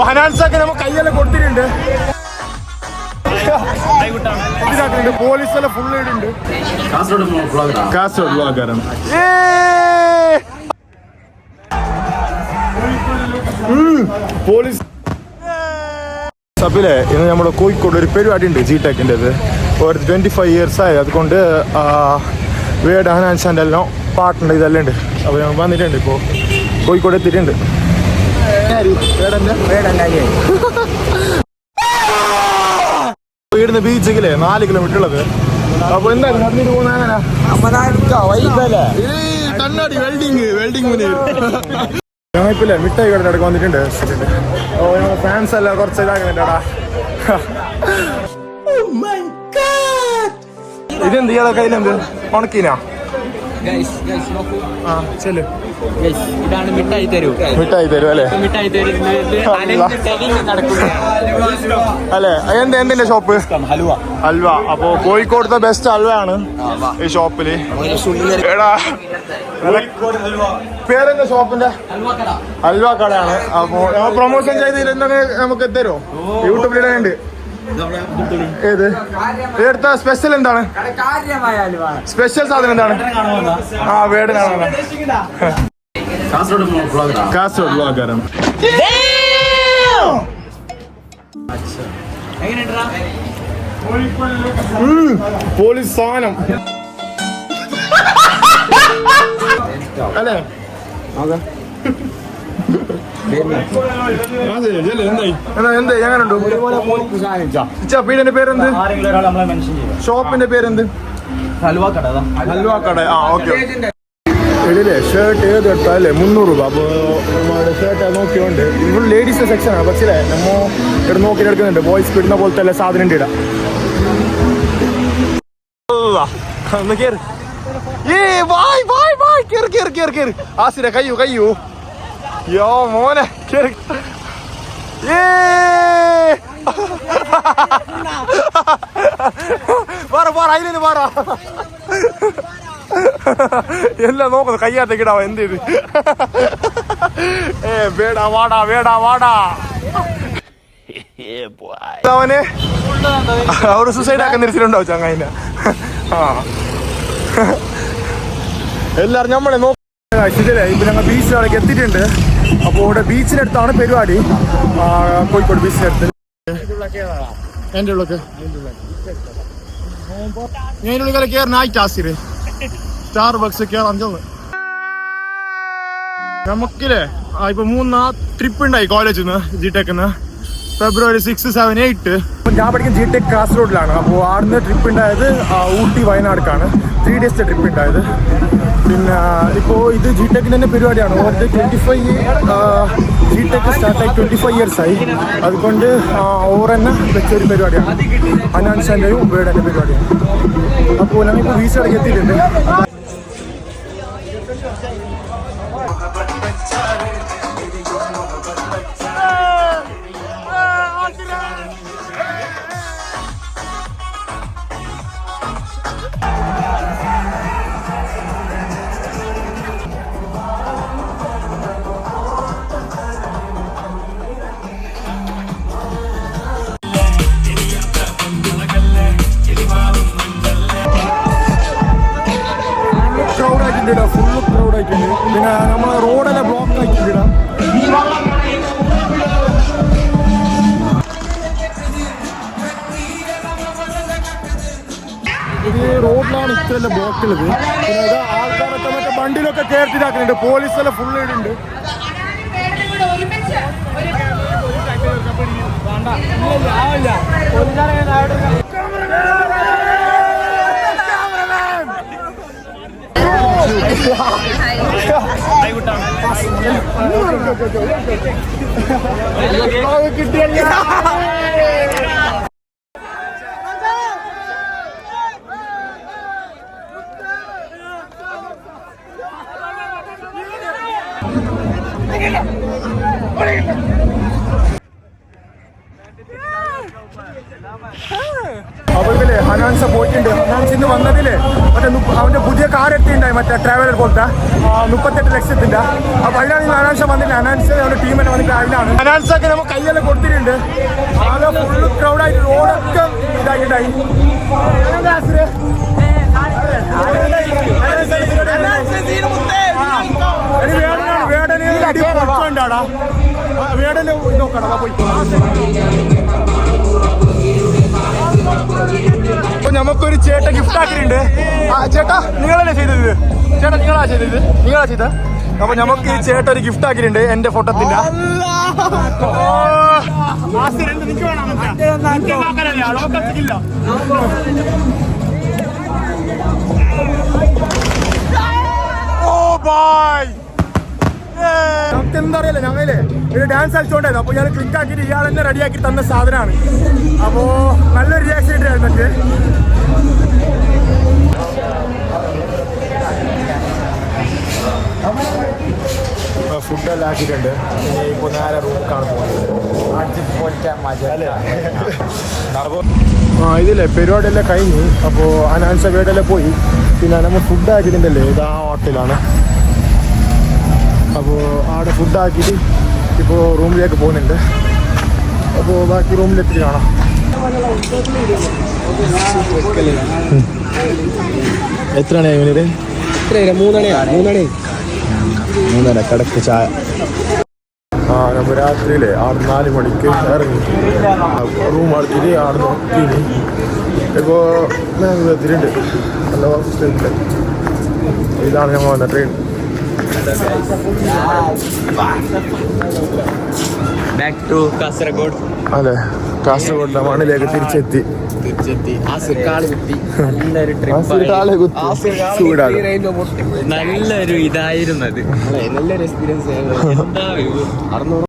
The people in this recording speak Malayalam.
ഹനാൻസൊക്കെ നമുക്ക് കയ്യെല്ലാം കൊടുത്തിട്ടുണ്ട്. പോലീസെല്ലാം ഫുൾ ഇടുണ്ട്. കാസർഗോഡ് വ്ളോഗറാണ്. പോലീസ് സബിലെ ഇന്ന് നമ്മുടെ കോഴിക്കോട് ഒരു പരിപാടി ഉണ്ട് ജിടെക്കിൻ്റെത്. ഒരു 25 years ആയി. അതുകൊണ്ട് വേഡ് ഹനാൻസാൻ്റെ എല്ലാം പാട്ടുണ്ട്, ഇതെല്ലാം ഉണ്ട്. അപ്പോൾ ഞങ്ങൾ വന്നിട്ടുണ്ട്, ഇപ്പോൾ കോഴിക്കോട് എത്തിയിട്ടുണ്ട്. വീടിന് ബീച്ചിലെ 4 kilometer ഉള്ളത്. അപ്പോൾ എന്തായാലും നടന്നിട്ട് പോകുന്ന ഞങ്ങളിപ്പില്ലേ മിഠായി കട നടക്കാൻ വന്നിട്ടുണ്ട്. ഓ ഞങ്ങൾ ഫാൻസ് എല്ലാം കുറച്ച് ഇതാക്കുന്നുണ്ടാടാ. ഇതെന്ത് ചെയ്യാതെ കയ്യിലെന്ത് ഉണക്കീനാ? ഇതാണ് മിഠായി തരൂ. മിഠായി തരും അല്ലേ? മിഠായി അല്ലെ? എന്തിന്റെ ഷോപ്പ്? ഹൽവ. ഹൽവ. അപ്പൊ കോഴിക്കോടത്തെ ബെസ്റ്റ് ഹൽവ ആണ് ഈ ഷോപ്പില്. എടാ പേരെന്താ ഷോപ്പിന്റെ? ഹൽവ കടയാണ്. അപ്പൊ പ്രൊമോഷൻ ചെയ്തതിൽ എന്തെങ്കിലും നമുക്ക് തരുമോ? യൂട്യൂബിലിടുന്നുണ്ട്. ഏത് എടുത്ത സ്പെഷ്യൽ എന്താണ്? സ്പെഷ്യൽ സാധനം എന്താണ്? വേടിനാണ്. കാസർഗോഡ് വ്ളോഗറാണ്. പോലീസ് സാധനം അല്ലേ? പീടിന്റെ പേരെന്ത്? ഷോപ്പിന്റെ പേരെന്ത്? ഹൽവ കട. ആ ഓക്കെ. എടിയില്ലേ ഷർട്ട് ഏത് എടുത്താലേ 300 രൂപ. അപ്പോൾ ഷർട്ട് നോക്കിയോണ്ട് ഫുൾ ലേഡീസിന്റെ സെക്ഷനാണ്. പക്ഷേ നമ്മ ഇവിടെ നോക്കി എടുക്കുന്നുണ്ട്. ബോയ്സ് ഇടുന്ന പോലത്തെ എല്ലാ സാധനം ഉണ്ട് ഇടാം. ആസിര കയ്യൂ യോ മോനെ കേറി. അതിന് പറ എല്ലാം നോക്കുന്നു. കയ്യാത്തേക്കിടാവോ എന്ത് ചെയ്ത്? വേടാ വാടാ അവന് അവര് സൂസൈഡ് ആക്കാൻ തിരിച്ചിട്ടുണ്ടാവും ചങ്ങായിനെ. എല്ലാരും നമ്മളെ നോക്കി. ഇപ്പൊ ഞങ്ങൾ ബീച്ചിലേക്ക് എത്തിയിട്ടുണ്ട്. അപ്പോൾ ഇവിടെ ബീച്ചിനടുത്താണ് പരിപാടി. കോഴിക്കോട് ബീച്ചിനടുത്ത്. എൻ്റെ ഉള്ളൊക്കെ ഞാൻ ഉള്ളിൽ കയറാനായിട്ട് ആസിര് സ്റ്റാർബക്സ് കയറാൻ ചെന്ന് നമുക്കില്ലേ ഇപ്പൊ 3 ട്രിപ്പ് ഉണ്ടായി കോളേജിൽ നിന്ന് ജിടെക്കിന്ന്. February 6, 7, 8. ഞാൻ പഠിക്കുന്ന ജിടെക് കാസർഗോഡിലാണ്. അപ്പോൾ അവിടുന്ന് ട്രിപ്പ് ഉണ്ടായത് ഊട്ടി വയനാടുക്കാണ്. 3 days ട്രിപ്പ് ഉണ്ടായത്. പിന്നെ ഇപ്പോൾ ഇത് ജിടെക്കിൻ്റെ തന്നെ പരിപാടിയാണ്. ഓരോ 25 ജിടെക് സ്റ്റാർട്ടായി 25 years ആയി. അതുകൊണ്ട് ഓവർ തന്നെ വെച്ചൊരു പരിപാടിയാണ്. ഹനാൻസാൻ്റെയും വേർഡിൻ്റെ പരിപാടിയാണ്. അപ്പോൾ ഞങ്ങളിപ്പോൾ ബീച്ചിലേക്ക് എത്തിയിട്ടുണ്ട്. ഫുള്ള് ക്രൗഡ് ആയിട്ടുണ്ട്. പിന്നെ നമ്മൾ റോഡെല്ലാം ബ്ലോക്ക് ആക്കിയിട്ടില്ല. ഇത് റോഡിലാണ് ഇത്രയല്ല ബ്ലോക്ക് ഉള്ളത്. പിന്നെ ഇത് ആൾക്കാരൊക്കെ മറ്റേ വണ്ടിയിലൊക്കെ കയറ്റിട്ടാക്കുന്നുണ്ട്. പോലീസെല്ലാം ഫുള്ള് ഇടുന്നുണ്ട്. കിട്ടിയല്ല അവൾക്കല്ലേ ഹനാൻസ പോയിട്ടുണ്ട്. ഹനാൻസ് ഇന്ന് വന്നതില്ലേ മറ്റേ അവന്റെ പുതിയ കാർ എത്തിണ്ടായി, മറ്റേ ട്രാവലർ പോലത്തെ 38 ലക്ഷത്തിന്റെ. അപ്പൊ അതിലാണ് ഇന്ന് ഹനാൻസ വന്നില്ല. ഹനാൻസ് അവന്റെ ടീം തന്നെ വന്നിട്ട് അതിലാണ്. ഹനാൻസൊക്കെ നമുക്ക് കയ്യെല്ലാം കൊടുത്തിട്ടുണ്ട്. ആകെ ഫുള്ള് ക്രൗഡായിട്ട് റോഡൊക്കെ ഇതായിട്ടുണ്ടായി. വേടന് നോക്കടാ പോയി. അപ്പൊ നമുക്കൊരു ചേട്ടൻ ഗിഫ്റ്റ് ആക്കിയിട്ടുണ്ട്. ചേട്ടാ നിങ്ങളല്ലേ ചെയ്തത്? ചേട്ടാ നിങ്ങളാ ചെയ്തത്? അപ്പൊ നമുക്ക് ഈ ചേട്ടൻ ഒരു ഗിഫ്റ്റ് ആക്കിയിട്ടുണ്ട് എന്റെ ഫോട്ടോത്തിന്റെ. നമുക്ക് എന്താ അറിയില്ല, ഞങ്ങളേ ഒരു ഡാൻസ് കളിച്ചോണ്ടായിരുന്നു. അപ്പൊ ഞാൻ ക്ലിക്ക് ആക്കിയിട്ട് ഇയാൾ തന്നെ റെഡിയാക്കി തന്ന സാധനമാണ്. അപ്പോ നല്ലൊരു റിയാക്ഷൻ ഉണ്ടായിരുന്നു എനിക്ക്. ഫുഡെല്ലാം ആക്കിയിട്ടുണ്ട്. ഇനിയിപ്പോൾ നേരെ റൂമിലാണ് പോകുന്നത്. ഇതില്ലേ പരിപാടിയെല്ലാം കഴിഞ്ഞു. അപ്പോൾ അനാൻസ വീടെല്ലാം പോയി. പിന്നെ നമ്മൾ ഫുഡ് ആക്കിയിട്ടുണ്ടല്ലേ, ഇതാ ഹോട്ടലാണ്. അപ്പോൾ അവിടെ ഫുഡ് ആക്കിയിട്ട് ഇപ്പോൾ റൂമിലേക്ക് പോകുന്നുണ്ട്. അപ്പോൾ ബാക്കി റൂമിലെത്തി കാണാം. എത്രയാണ് ഇവനത്? 3:30 കിടക്ക് ചായ. നമ്മൾ രാത്രിയിലെ 4 മണിക്ക് ഇറങ്ങി റൂം അടുത്തിട്ട് അവിടെ നോക്കി. ഇപ്പോൾ എത്തിയിട്ടുണ്ട്. നല്ല സ്ഥലത്ത് ഇതാണ് ഞങ്ങൾ വന്ന ട്രെയിൻ. Back to Kasaragod. അതെ, കാസർഗോഡ് മണ്ണിലേക്ക് തിരിച്ചെത്തി. നല്ലൊരു നല്ലൊരു ഇതായിരുന്നത്. നല്ലൊരു എക്സ്പീരിയൻസ്. എന്താ